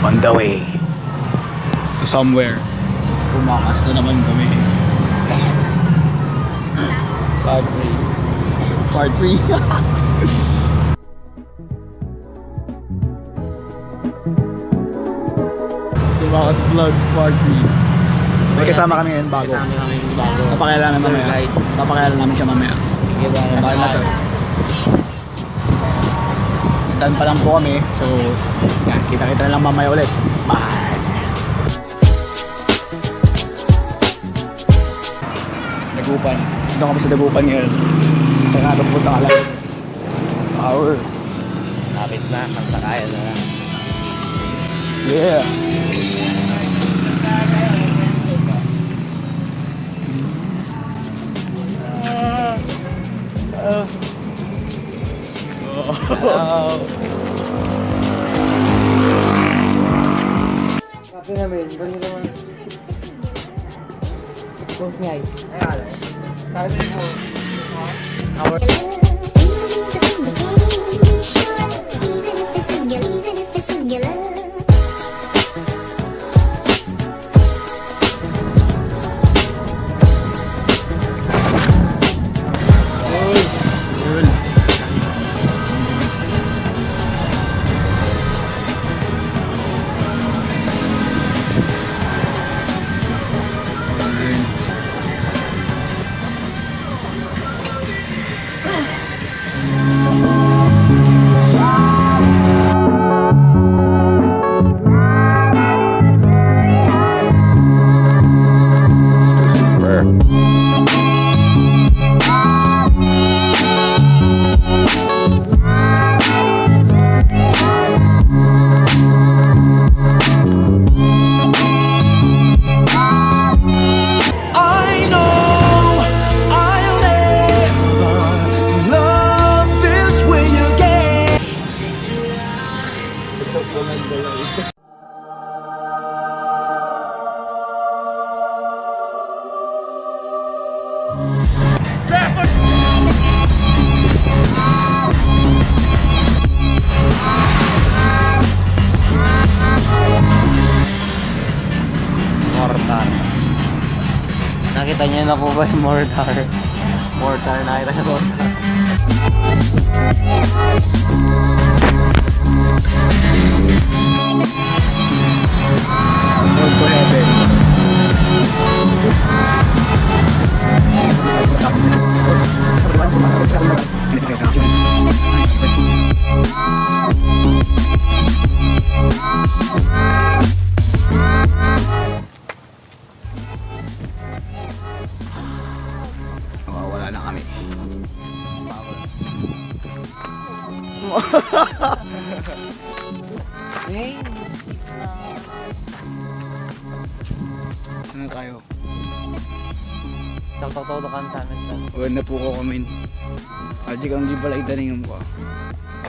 On the way to somewhere. Pumakas na naman kami. Part 3. Part 3. Pumakas Vlogs Part 3. May kasama kami ngayon bago. Kasama kami yung bago. Papakailan namin mamaya. Papakailan namin siya mamaya. Sige ba? Bakit na sir? Done pa lang po kami. So, yan. Kita-kita na lang mamaya ulit. Bye! Dagupan. Doon kami sa Dagupan ngayon. Kasi nga doon punta ka lang. Power. Kapit na, magsakayan na lang. Yeah! Kape namin, ganun naman. Post niya eh. Kape mo. Our... Mortar. Nakita niyo na po ba yung mortar? Mortar, nakita niyo mortar. Road to heaven. Wala na kami. Ano tayo? Tawag-tawag ka sa amin. Huwag na po ko kami. Aji kang di balay daning mo.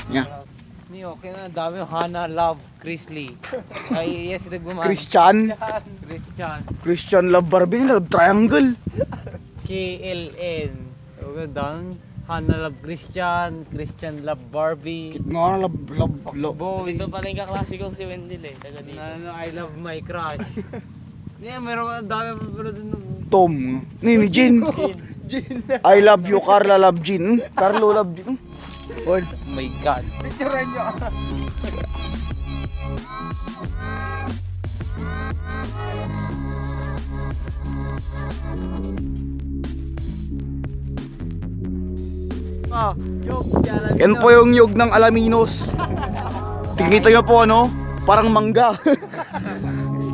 Nya. Ni okay na, dami yung Hana, Love, Chris Lee. Ay, yes, nagbuman. Christian. Christian Love Barbie na Love Triangle. KLN. Okay, dami. Hana, Love, Christian Love, Barbie. Kit nga na love. Boy. Ito pala yung kaklase kong si Wendell eh. Taga dito. I love my crush. Yeah, meron dami pa dun. Tom. Ni Jin. I love you Carla love Jin. Carlo love Jin. Oh my God. Picturean nyo. Yan po yung yug ng Alaminos. Tingkita nyo po ano, parang mangga.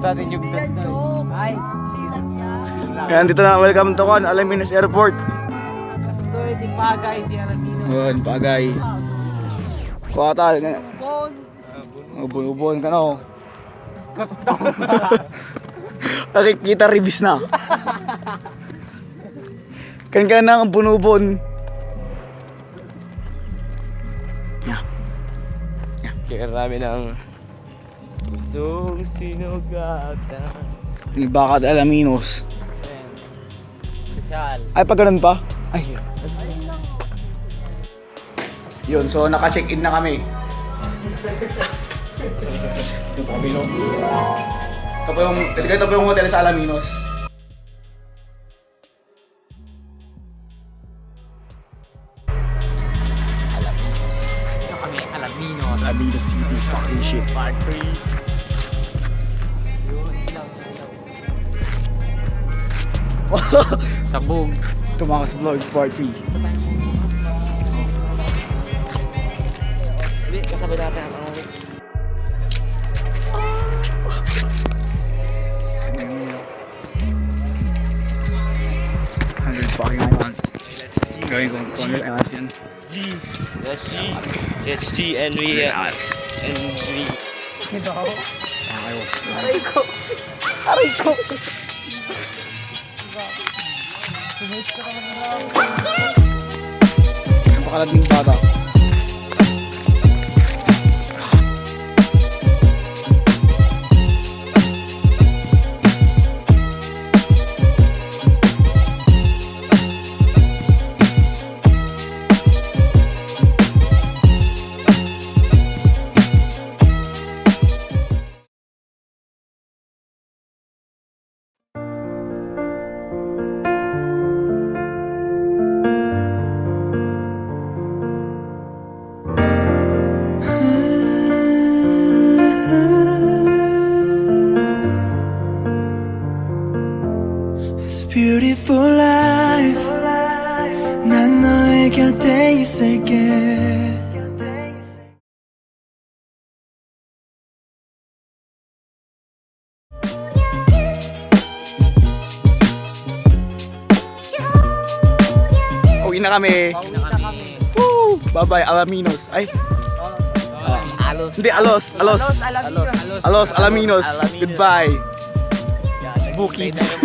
Dati yung ganda. Ay, Yan dito na, welcome to Alaminos Airport. ito di Pagay, di Aramino. Yun, Pagay. Kuha tayo nga. Ubon ka na oh. Nakikita ribis na. Kan ka na ang bunubon. Kaya namin ang pusong sinugatan. Ni Bakad Alaminos. Special. Ay, pag ganun pa? Ay, yun. Yun, so naka-check-in na kami. Ito kami, no? Ito po yung hotel sa Alaminos. Ito kami, Alaminos. Alaminos City, fucking shit. Part 3. Sabog. Tumakas Vlogs, part 3. Hindi, kasabay natin ang 100 fucking months. Gawin ko 200 hours yan. Let's G. Let's G and we Hours. and we. Aray ko. Aray ko. Napakalading bata. It's beautiful life. 난 너의 곁에 있을게. Uwi na kami. Pauwi na kami. Woo! Bye-bye, Alaminos. Ay, Alos. hindi, Alos. Alos. Alos, Alaminos. Alaminos. Goodbye. Bukids.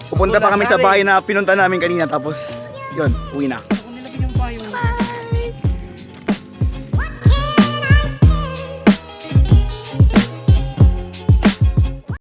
Pupunta pa kami sa bahay na pinunta namin kanina tapos yun, uwi na.